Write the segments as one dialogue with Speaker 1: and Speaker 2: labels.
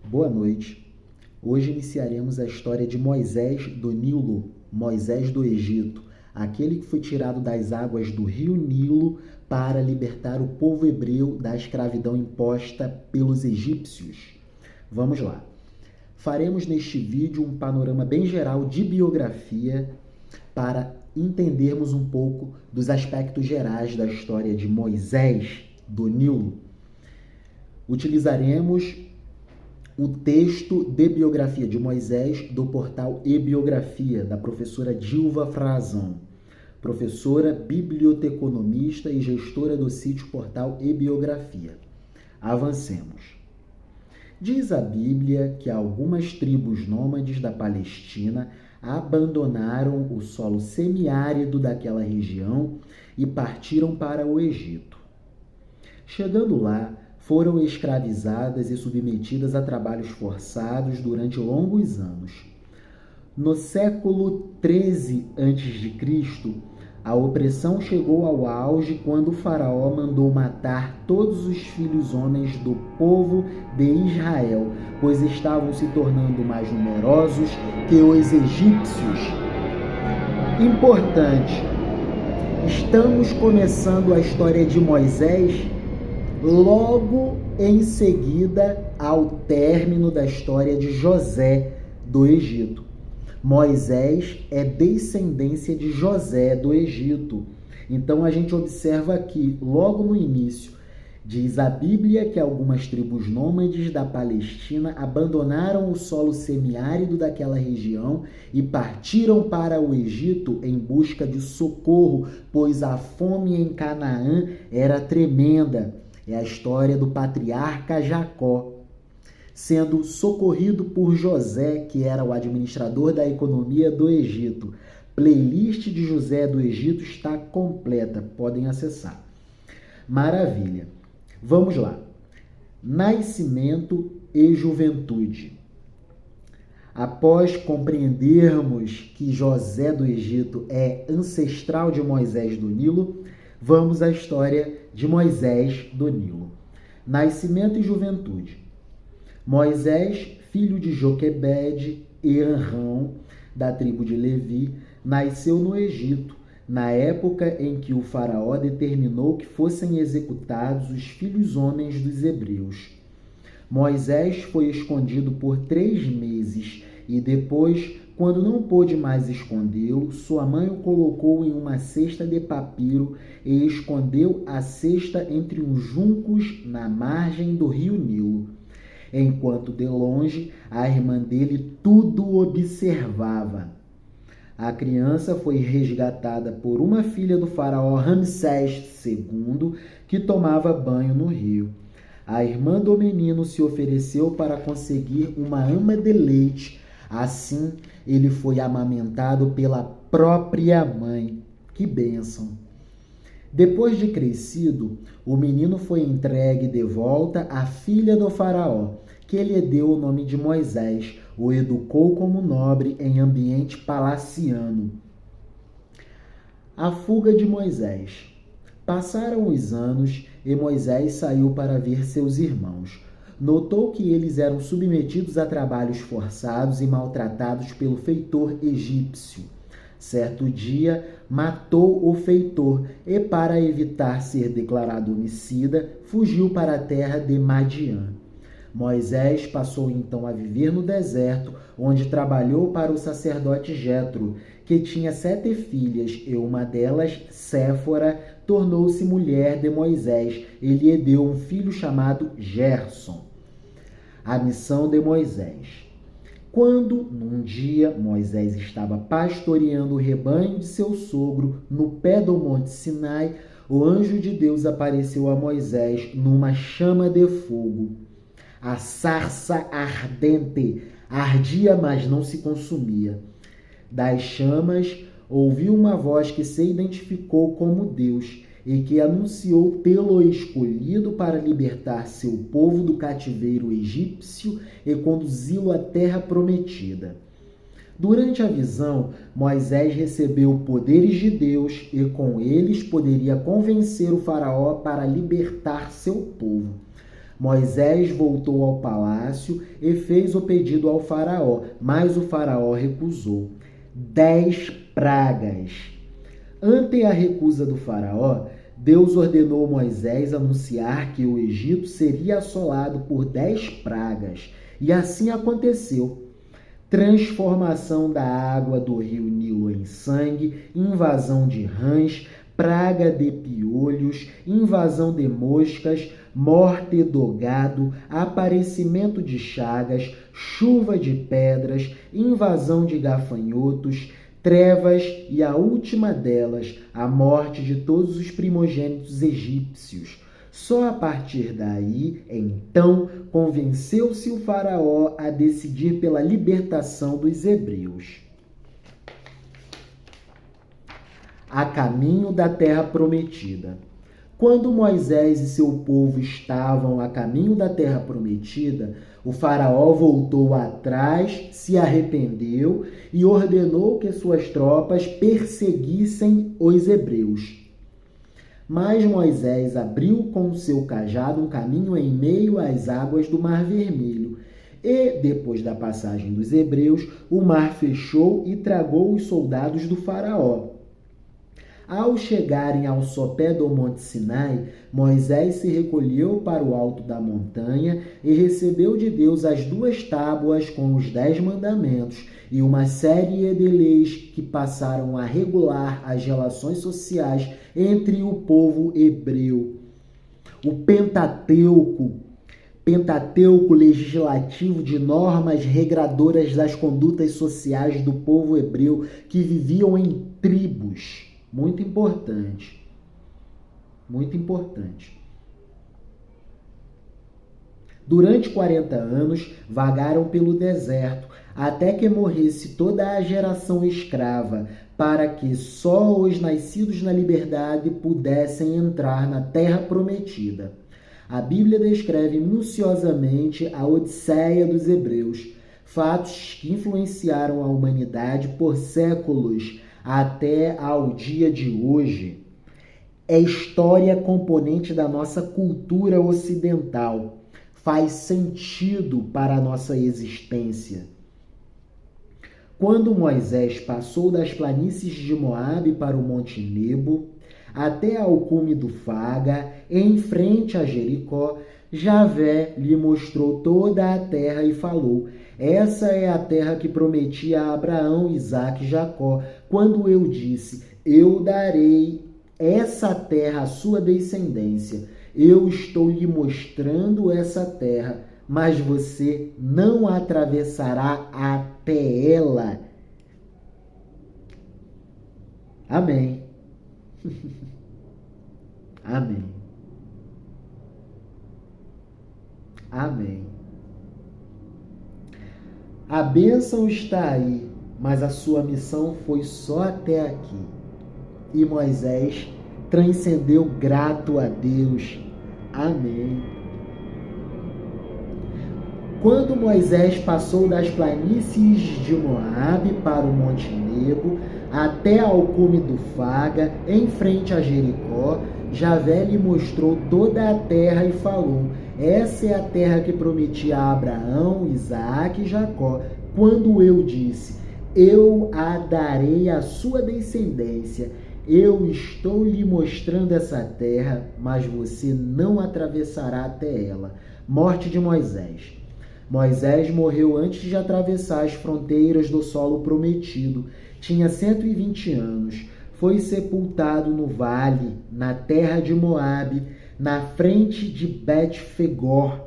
Speaker 1: Boa noite. Hoje iniciaremos a história de Moisés do Nilo, Moisés do Egito, aquele que foi tirado das águas do rio Nilo para libertar o povo hebreu da escravidão imposta pelos egípcios. Vamos lá. Faremos neste vídeo um panorama bem geral de biografia para entendermos um pouco dos aspectos gerais da história de Moisés do Nilo. Utilizaremos o texto de biografia de Moisés do portal eBiografia, da professora Dilva Frazão, professora, biblioteconomista e gestora do sítio portal eBiografia. Avancemos. Diz a Bíblia que algumas tribos nômades da Palestina abandonaram o solo semiárido daquela região e partiram para o Egito. Chegando lá, foram escravizadas e submetidas a trabalhos forçados durante longos anos. No século 13 a.C., a opressão chegou ao auge quando o faraó mandou matar todos os filhos homens do povo de Israel, pois estavam se tornando mais numerosos que os egípcios. Importante, estamos começando a história de Moisés logo em seguida ao término da história de José do Egito. Moisés é descendência de José do Egito. Então a gente observa aqui, logo no início, diz a Bíblia que algumas tribos nômades da Palestina abandonaram o solo semiárido daquela região e partiram para o Egito em busca de socorro, pois a fome em Canaã era tremenda. É a história do patriarca Jacó, sendo socorrido por José, que era o administrador da economia do Egito. Playlist de José do Egito está completa, podem acessar. Maravilha. Vamos lá. Nascimento e juventude. Após compreendermos que José do Egito é ancestral de Moisés do Nilo, vamos à história de Moisés do Nilo. Nascimento e juventude. Moisés, filho de Joquebede e Anrão, da tribo de Levi, nasceu no Egito, na época em que o faraó determinou que fossem executados os filhos homens dos hebreus. Moisés foi escondido por 3 meses e depois, quando não pôde mais escondê-lo, sua mãe o colocou em uma cesta de papiro e escondeu a cesta entre uns juncos na margem do rio Nilo. Enquanto de longe a irmã dele tudo observava. A criança foi resgatada por uma filha do faraó Ramsés II, que tomava banho no rio. A irmã do menino se ofereceu para conseguir uma ama de leite. Assim, ele foi amamentado pela própria mãe. Que bênção! Depois de crescido, o menino foi entregue de volta à filha do faraó, que lhe deu o nome de Moisés, o educou como nobre em ambiente palaciano. A fuga de Moisés. Passaram os anos e Moisés saiu para ver seus irmãos. Notou que eles eram submetidos a trabalhos forçados e maltratados pelo feitor egípcio. Certo dia, matou o feitor e, para evitar ser declarado homicida, fugiu para a terra de Madiã. Moisés passou então a viver no deserto, onde trabalhou para o sacerdote Jetro, que tinha 7 filhas, e uma delas, Séfora, tornou-se mulher de Moisés e lhe deu um filho chamado Gerson. A missão de Moisés. Quando, num dia, Moisés estava pastoreando o rebanho de seu sogro no pé do Monte Sinai, o anjo de Deus apareceu a Moisés numa chama de fogo. A sarça ardente ardia, mas não se consumia. Das chamas, ouviu uma voz que se identificou como Deus e que anunciou tê-lo escolhido para libertar seu povo do cativeiro egípcio e conduzi-lo à terra prometida. Durante a visão, Moisés recebeu poderes de Deus e com eles poderia convencer o faraó para libertar seu povo. Moisés voltou ao palácio e fez o pedido ao faraó, mas o faraó recusou. 10 pragas. Ante a recusa do faraó, Deus ordenou Moisés anunciar que o Egito seria assolado por 10 pragas. E assim aconteceu. Transformação da água do rio Nilo em sangue, invasão de rãs, praga de piolhos, invasão de moscas, morte do gado, aparecimento de chagas, chuva de pedras, invasão de gafanhotos, trevas e a última delas, a morte de todos os primogênitos egípcios. Só a partir daí, então, convenceu-se o faraó a decidir pela libertação dos hebreus. A caminho da terra prometida. Quando Moisés e seu povo estavam a caminho da terra prometida, o faraó voltou atrás, se arrependeu e ordenou que suas tropas perseguissem os hebreus. Mas Moisés abriu com seu cajado um caminho em meio às águas do Mar Vermelho. E, depois da passagem dos hebreus, o mar fechou e tragou os soldados do faraó. Ao chegarem ao sopé do Monte Sinai, Moisés se recolheu para o alto da montanha e recebeu de Deus as 2 tábuas com os 10 mandamentos e uma série de leis que passaram a regular as relações sociais entre o povo hebreu. O Pentateuco legislativo de normas regradoras das condutas sociais do povo hebreu que viviam em tribos. Muito importante. Muito importante. Durante 40 anos, vagaram pelo deserto, até que morresse toda a geração escrava, para que só os nascidos na liberdade pudessem entrar na terra prometida. A Bíblia descreve minuciosamente a Odisseia dos hebreus, fatos que influenciaram a humanidade por séculos, até ao dia de hoje. É história componente da nossa cultura ocidental. Faz sentido para a nossa existência. Quando Moisés passou das planícies de Moabe para o Monte Nebo, até ao cume do Faga, em frente a Jericó, Javé lhe mostrou toda a terra e falou: essa é a terra que prometi a Abraão, Isaque e Jacó, quando eu disse: eu darei essa terra à sua descendência. Eu estou lhe mostrando essa terra, mas você não atravessará até ela. Amém. Amém. Amém. A bênção está aí, mas a sua missão foi só até aqui. E Moisés transcendeu grato a Deus. Amém. Quando Moisés passou das planícies de Moabe para o Monte Nebo, até ao cume do Faga, em frente a Jericó, Javé lhe mostrou toda a terra e falou: essa é a terra que prometi a Abraão, Isaque e Jacó, quando eu disse: eu a darei à sua descendência. Eu estou lhe mostrando essa terra, mas você não atravessará até ela. Morte de Moisés. Moisés morreu antes de atravessar as fronteiras do solo prometido. Tinha 120 anos. Foi sepultado no vale, na terra de Moabe, na frente de Bet-Fegor.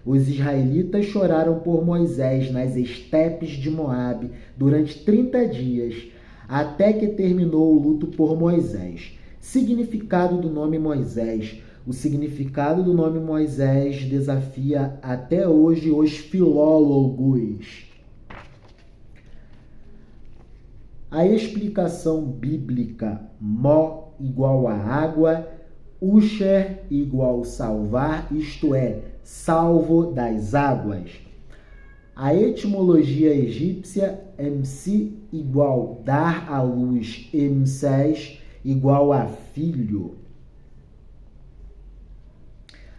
Speaker 1: Os israelitas choraram por Moisés nas estepes de Moabe durante 30 dias, até que terminou o luto por Moisés. Significado do nome Moisés. O significado do nome Moisés desafia até hoje os filólogos. A explicação bíblica: Mo igual a água, Usher igual salvar, isto é, salvo das águas. A etimologia egípcia: MC igual dar à luz, Mses igual a filho.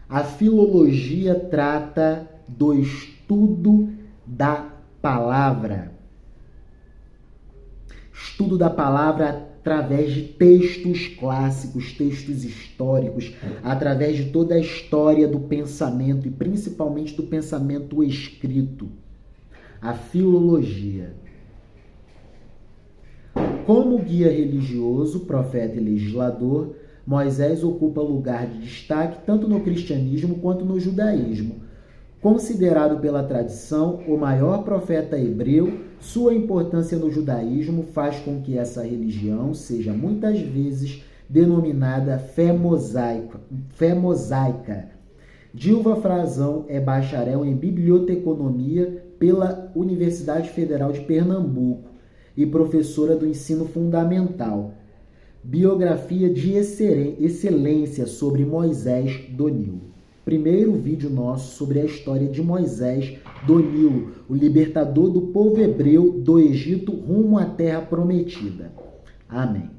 Speaker 1: A filologia trata do estudo da palavra. Estudo da palavra através de textos clássicos, textos históricos, através de toda a história do pensamento e principalmente do pensamento escrito. A filologia. Como guia religioso, profeta e legislador, Moisés ocupa lugar de destaque tanto no cristianismo quanto no judaísmo. Considerado pela tradição o maior profeta hebreu, sua importância no judaísmo faz com que essa religião seja muitas vezes denominada fé mosaica. Dilva Frazão é bacharel em biblioteconomia pela Universidade Federal de Pernambuco e professora do ensino fundamental. Biografia de excelência sobre Moisés do Nilo. Primeiro vídeo nosso sobre a história de Moisés do Nilo, o libertador do povo hebreu do Egito rumo à Terra Prometida. Amém.